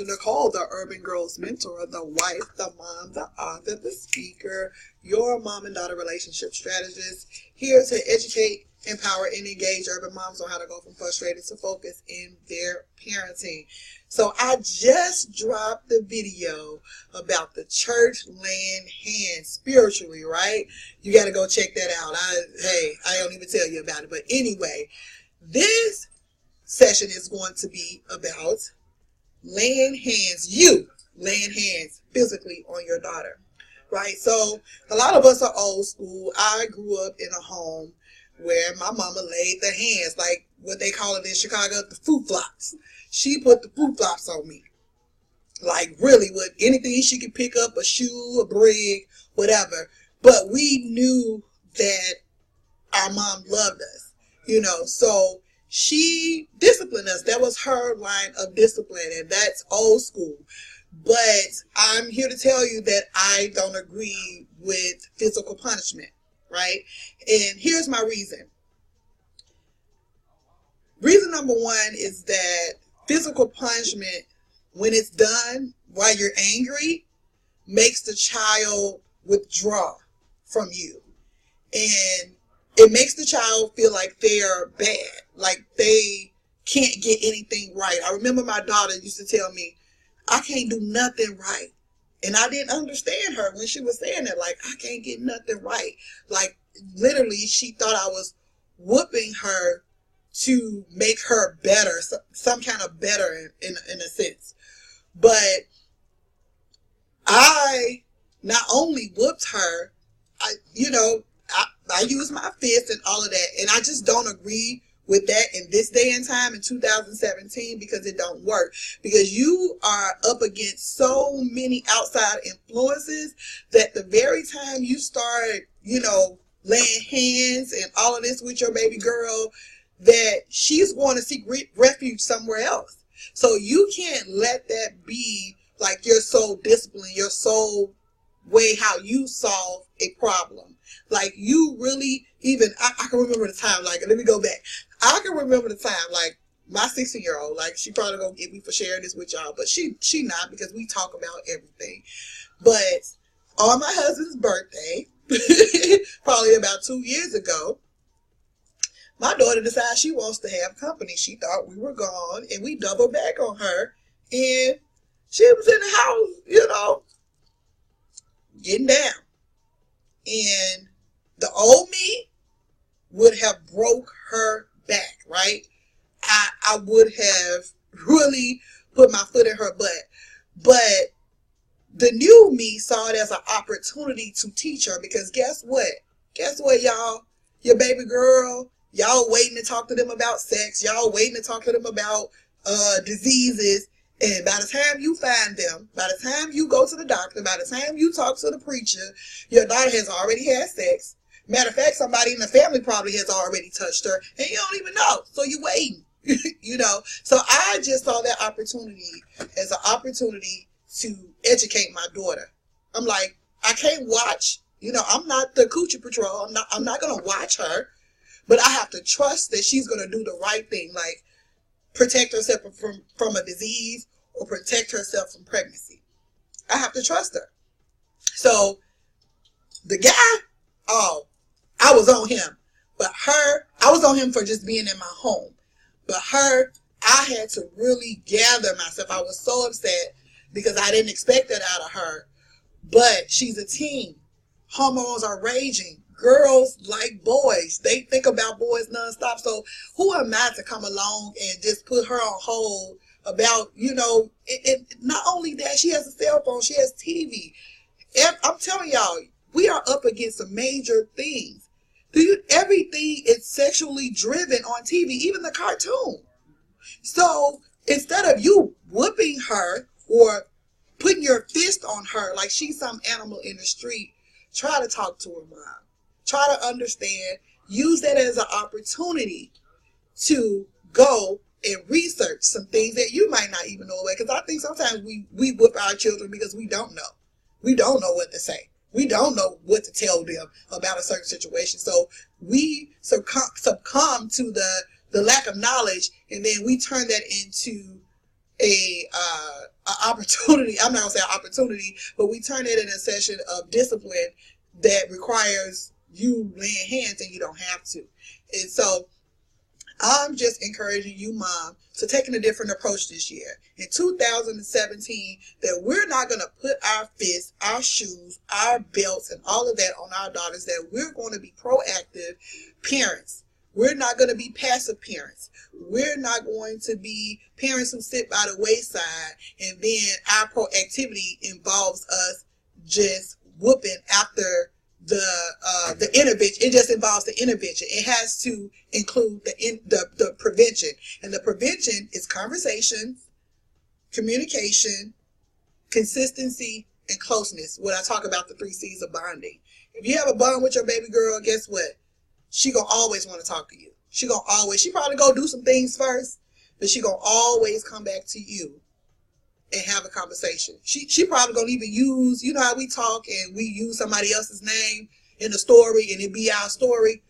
Chandra Nicole, the Urban Girls Mentor, the wife, the mom, the author, the speaker, your mom and daughter relationship strategist, here to educate, empower, and engage urban moms on how to go from frustrated to focus in their parenting. So I just dropped the video about the church laying hands spiritually, right? You got to go check that out. I don't even tell you about it. But anyway, this session is going to be about laying hands physically on your daughter, right? So a lot of us are old school. I grew up in a home where my mama laid the hands, like what they call it in Chicago, the foot flops. She put the foot flops on me. Like really with anything she could pick up, a shoe, a brig, whatever. But we knew that our mom loved us, so she disciplined us. That was her line of discipline, and that's old school. But I'm here to tell you that I don't agree with physical punishment, right? And here's my reason. Reason number one is that physical punishment, when it's done while you're angry, makes the child withdraw from you. And it makes the child feel like they are bad, like they can't get anything right. I remember my daughter used to tell me, I can't do nothing right. And I didn't understand her when she was saying that, like, I can't get nothing right. Like, literally, she thought I was whooping her to make her better, some kind of better in a sense. But I not only whooped her, I use my fist and all of that, and I just don't agree with that in this day and time in 2017 because it don't work. Because you are up against so many outside influences that the very time you start, laying hands and all of this with your baby girl, that she's going to seek refuge somewhere else. So you can't let that be like your sole discipline, your sole way how you solve a problem. Like you really I can remember the time, like, let me go back. I can remember the time, like, my 16-year-old, like, she probably gonna get me for sharing this with y'all, but she not, because we talk about everything. But on my husband's birthday, probably about 2 years ago, my daughter decided she wants to have company. She thought we were gone, and we doubled back on her, and she was in the house, getting down. And the old me would have broke her back, right? I would have really put my foot in her butt. But the new me saw it as an opportunity to teach her, because guess what? Guess what, y'all? Your baby girl, y'all waiting to talk to them about sex. Y'all waiting to talk to them about diseases. And by the time you find them, by the time you go to the doctor, by the time you talk to the preacher, your daughter has already had sex. Matter of fact, somebody in the family probably has already touched her, and you don't even know. So you're waiting, So I just saw that opportunity as an opportunity to educate my daughter. I'm like, I can't watch, I'm not the coochie patrol. I'm not going to watch her, but I have to trust that she's going to do the right thing. Like, protect herself from a disease or protect herself from pregnancy. I have to trust her. So the guy, I was on him. But her, I was on him for just being in my home. But her, I had to really gather myself. I was so upset because I didn't expect that out of her. But she's a teen. Hormones are raging. Girls like boys. They think about boys nonstop. So who am I to come along and just put her on hold about, not only that, she has a cell phone, she has TV. And I'm telling y'all, we are up against some major things. Everything is sexually driven on TV, even the cartoon. So instead of you whooping her or putting your fist on her like she's some animal in the street, try to talk to her mom. Try to understand. Use that as an opportunity to go and research some things that you might not even know about. Because I think sometimes we whoop our children because we don't know. We don't know what to say. We don't know what to tell them about a certain situation. So we succumb to the lack of knowledge, and then we turn that into a opportunity. I'm not gonna say opportunity, but we turn it in a session of discipline that requires you laying hands, and you don't have to. And so I'm just encouraging you, mom, to taking a different approach this year in 2017, that we're not going to put our fists, our shoes, our belts, and all of that on our daughters, that we're going to be proactive parents. We're not going to be passive parents. We're not going to be parents who sit by the wayside, and then our proactivity involves us just whooping after the intervention. It just involves the intervention. It has to include the prevention, and the prevention is conversations, communication, consistency, and closeness. When I talk about the 3 C's of bonding, if you have a bond with your baby girl, guess what? She gonna always want to talk to you. She probably go do some things first, but she gonna always come back to you and have a conversation. She probably gonna even use, you know how we talk and we use somebody else's name in the story and it be our story.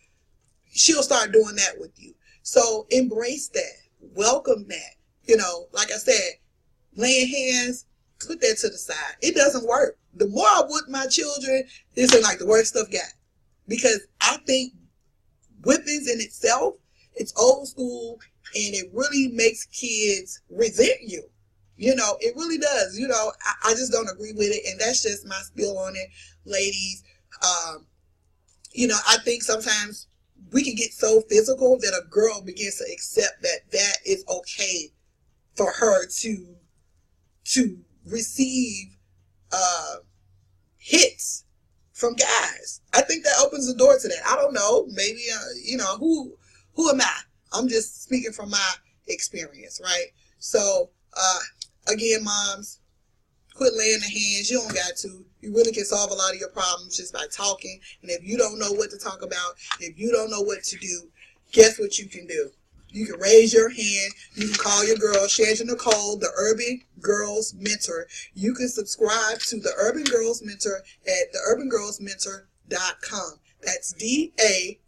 She'll start doing that with you. So embrace that. Welcome that. You know, like I said, laying hands, put that to the side. It doesn't work. The more I whip my children, this is like the worst stuff got. Because I think whippings in itself, it's old school, and it really makes kids resent you. You know, it really does. You know, I just don't agree with it. And that's just my spiel on it, ladies. You know, I think sometimes we can get so physical that a girl begins to accept that that is okay for her to receive hits from guys. I think that opens the door to that. I don't know. Maybe, you know, who am I? I'm just speaking from my experience, right? So, again, moms, quit laying the hands. You don't got to. You really can solve a lot of your problems just by talking. And if you don't know what to talk about, if you don't know what to do, guess what you can do? You can raise your hand. You can call your girl, Chandra Nicole, the Urban Girls Mentor. You can subscribe to the Urban Girls Mentor at theurbangirlsmentor.com. That's DA,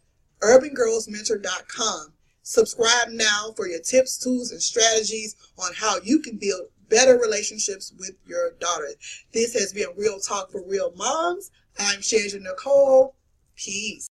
urbangirlsmentor.com. Subscribe now for your tips, tools, and strategies on how you can build better relationships with your daughter. This has been Real Talk for Real Moms. I'm Chandra Nicole. Peace.